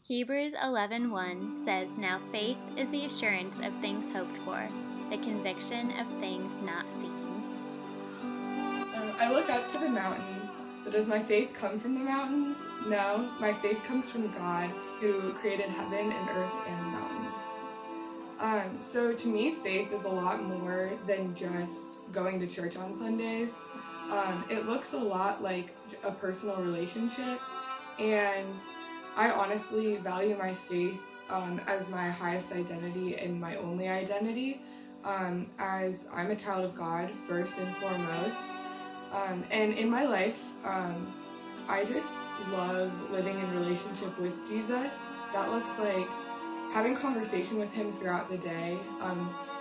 Hebrews 11:1 says, "Now faith is the assurance of things hoped for, the conviction of things not seen." I look up to the mountains, but does my faith come from the mountains? No, my faith comes from God, who created heaven and earth and the mountains. So to me, faith is a lot more than just going to church on Sundays. It looks a lot like a personal relationship, and I honestly value my faith as my highest identity and my only identity, as I'm a child of God first and foremost. And in my life, I just love living in relationship with Jesus. That looks like having conversation with him throughout the day.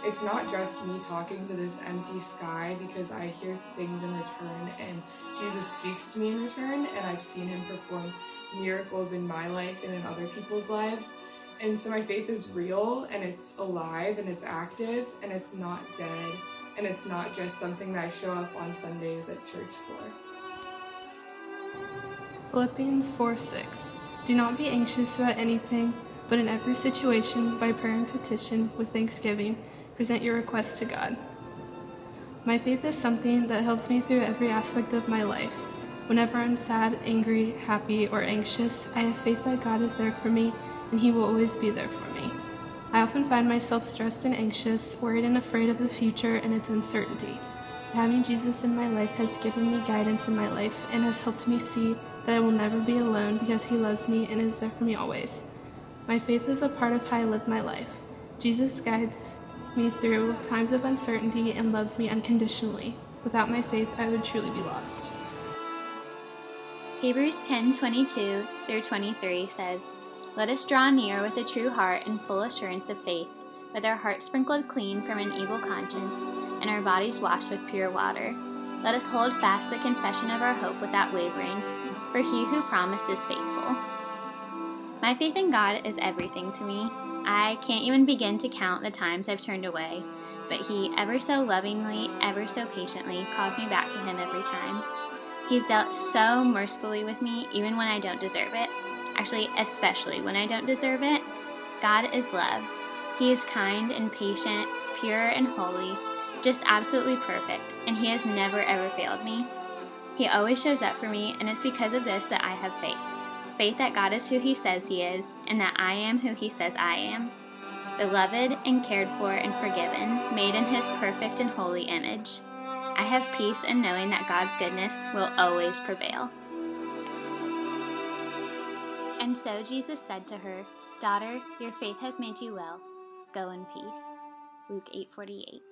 It's not just me talking to this empty sky, because I hear things in return and Jesus speaks to me in return, and I've seen him perform miracles in my life and in other people's lives. And so my faith is real, and it's alive, and it's active, and it's not dead, and it's not just something that I show up on Sundays at church for. Philippians 4:6. Do not be anxious about anything, but in every situation, by prayer and petition, with thanksgiving, present your requests to God. My faith is something that helps me through every aspect of my life. Whenever I'm sad, angry, happy, or anxious, I have faith that God is there for me, and He will always be there for me. I often find myself stressed and anxious, worried and afraid of the future and its uncertainty. Having Jesus in my life has given me guidance in my life and has helped me see that I will never be alone because He loves me and is there for me always. My faith is a part of how I live my life. Jesus guides me through times of uncertainty and loves me unconditionally. Without my faith, I would truly be lost. Hebrews 10:22 through 23 says, "Let us draw near with a true heart and full assurance of faith, with our hearts sprinkled clean from an evil conscience, and our bodies washed with pure water. Let us hold fast the confession of our hope without wavering, for He who promised is faithful." My faith in God is everything to me. I can't even begin to count the times I've turned away, but He ever so lovingly, ever so patiently calls me back to Him every time. He's dealt so mercifully with me even when I don't deserve it. Actually, especially when I don't deserve it. God is love. He is kind and patient, pure and holy, just absolutely perfect, and He has never ever failed me. He always shows up for me, and it's because of this that I have faith. Faith that God is who He says He is, and that I am who He says I am. Beloved and cared for and forgiven, made in His perfect and holy image. I have peace in knowing that God's goodness will always prevail. And so Jesus said to her, "Daughter, your faith has made you well. Go in peace." Luke 8:48.